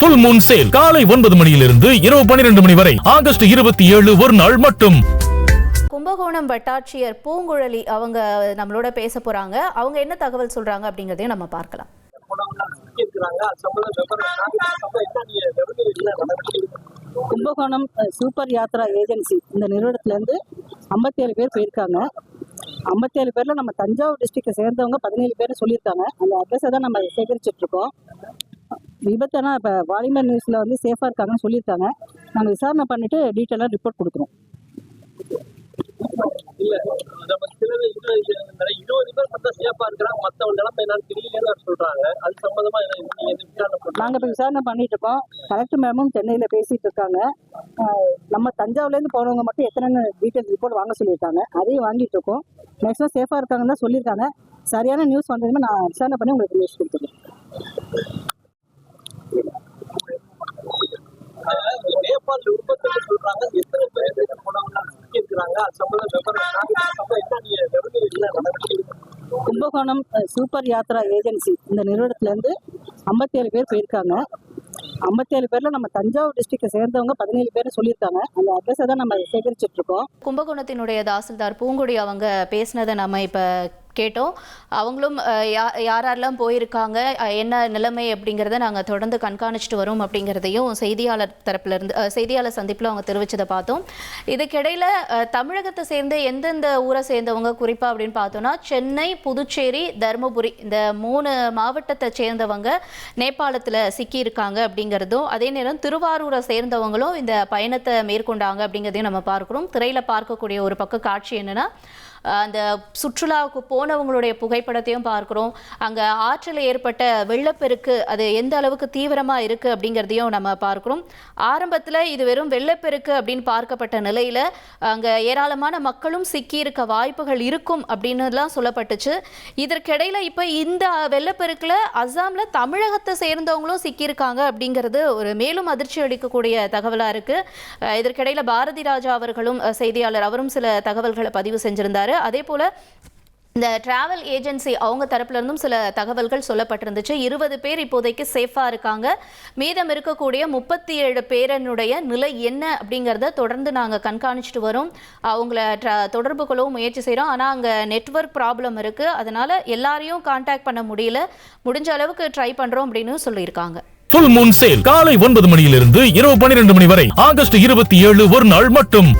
Full Moon sale காலை 9 மணியிலிருந்து இரவு 12 மணி வரை ஆகஸ்ட் 27 ஒரு நாள் மட்டும். கும்பகோணம் வட்டாட்சியர் பூங்குழலி அவங்க நம்மளோட பேச போறாங்க. அவங்க என்ன தகவல் சொல்றாங்க அப்படிங்கறதையும் நம்ம பார்க்கலாம். கும்பகோணம் சூப்பர் யாத்ரா ஏஜென்சி இந்த நிறுவனத்துல இருந்து 57 பேர் போயிருக்காங்க. 57 பேர்ல நம்ம தஞ்சாவூர் டிஸ்ட்ரிக்டை சேர்ந்தவங்க 17 பேர் சொல்லியிருக்காங்க. அந்த அட்ரஸை தான் நம்ம சேகரிச்சுட்டு இருக்கோம். விபத்துனா இப்போ வாலிமர் நியூஸ்ல வந்து சேஃபா இருக்காங்கன்னு சொல்லியிருக்காங்க. நாங்கள் விசாரணை பண்ணிட்டு டீட்டெயிலாக ரிப்போர்ட் கொடுக்குறோம். நாங்க இப்ப விசாரணை பண்ணிட்டு இருக்கோம். கலெக்டர் மேமும் சென்னையில பேசிட்டு இருக்காங்க. நம்ம தஞ்சாவூர்ல இருந்து போனவங்க மட்டும் எத்தனை டீட்டெயில் ரிப்போர்ட் வாங்க சொல்லியிருக்காங்க. அதையும் வாங்கிட்டு இருக்கோம். மேக்ஸிமம் சேஃபா இருக்காங்கன்னு தான் சொல்லியிருக்காங்க. சரியான நியூஸ் வந்ததுமே நான் விசாரணை பண்ணி உங்களுக்கு நியூஸ் கொடுத்துருக்கேன். கும்பகோணம் சூப்பர் யாத்ரா ஏஜென்சி இந்த நிறுவனத்துல இருந்து 57 பேர் போயிருக்காங்க. 57 பேர்ல நம்ம தஞ்சாவூர் டிஸ்ட்ரிக்டை சேர்ந்தவங்க 17 பேர் சொல்லியிருக்காங்க. அந்த அட்ரஸை தான் நம்ம சேகரிச்சுட்டு இருக்கோம். கும்பகோணத்தினுடைய தாசில்தார் பூங்குடி அவங்க பேசினதை நம்ம இப்ப கேட்டோம். அவங்களும் யாரெல்லாம் போயிருக்காங்க, என்ன நிலைமை அப்படிங்கிறத நாங்கள் தொடர்ந்து கண்காணிச்சுட்டு வரோம் அப்படிங்கிறதையும் செய்தியாளர் தரப்புலேருந்து செய்தியாளர் சந்திப்பில் அவங்க தெரிவித்ததை பார்த்தோம். இதுக்கிடையில் தமிழகத்தை சேர்ந்த எந்தெந்த ஊரை சேர்ந்தவங்க குறிப்பாக அப்படின்னு பார்த்தோன்னா சென்னை, புதுச்சேரி, தருமபுரி இந்த 3 மாவட்டத்தை சேர்ந்தவங்க நேபாளத்தில் சிக்கியிருக்காங்க அப்படிங்கிறதும், அதே நேரம் திருவாரூரை சேர்ந்தவங்களும் இந்த பயணத்தை மேற்கொண்டாங்க அப்படிங்கிறதையும் நம்ம பார்க்குறோம். திரையில் பார்க்கக்கூடிய ஒரு பக்க காட்சி என்னென்னா, அந்த சுற்றுலாவுக்கு போனவங்களுடைய புகைப்படத்தையும் பார்க்குறோம். அங்கே ஆற்றில் ஏற்பட்ட வெள்ளப்பெருக்கு அது எந்த அளவுக்கு தீவிரமாக இருக்குது அப்படிங்கிறதையும் நம்ம பார்க்குறோம். ஆரம்பத்தில் இது வெறும் வெள்ளப்பெருக்கு அப்படின்னு பார்க்கப்பட்ட நிலையில் அங்கே ஏராளமான மக்களும் சிக்கியிருக்க வாய்ப்புகள் இருக்கும் அப்படின்னுலாம் சொல்லப்பட்டுச்சு. இதற்கிடையில் இப்போ இந்த வெள்ளப்பெருக்கில் அஸ்ஸாமில் தமிழகத்தை சேர்ந்தவங்களும் சிக்கியிருக்காங்க அப்படிங்கிறது ஒரு மேலும் அதிர்ச்சி அளிக்கக்கூடிய தகவலாக இருக்குது. இதற்கிடையில் பாரதி ராஜா அவர்களும் செய்தியாளர் அவரும் சில தகவல்களை பதிவு செஞ்சிருந்தார். அதே போல இந்த டிராவல் ஏஜென்சி அவங்க தரப்புல இருந்தும் சில தகவல்கள் சொல்லப்பட்டிருந்துச்சு. 20 பேர் இப்போதைக்கு சேஃபா இருக்காங்க. மீதம் இருக்கக்கூடிய 37 பேரனுடைய நிலை என்ன அப்படிங்கிறத தொடர்ந்து நாங்கள் கண்காணிச்சுட்டு வரோம். அவங்கள தொடர்பு கொள்ளவும் முயற்சி செய்கிறோம். ஆனால் அங்கே நெட்வொர்க் ப்ராப்ளம் இருக்குது. அதனால எல்லாரையும் கான்டாக்ட் பண்ண முடியல. முடிஞ்ச அளவுக்கு ட்ரை பண்ணுறோம் அப்படின்னு சொல்லியிருக்காங்க. ஃபுல் மூன் சேல் காலை 9 மணியிலிருந்து இரவு 12 மணி வரை ஆகஸ்ட் 27 ஒரு நாள் மட்டும்.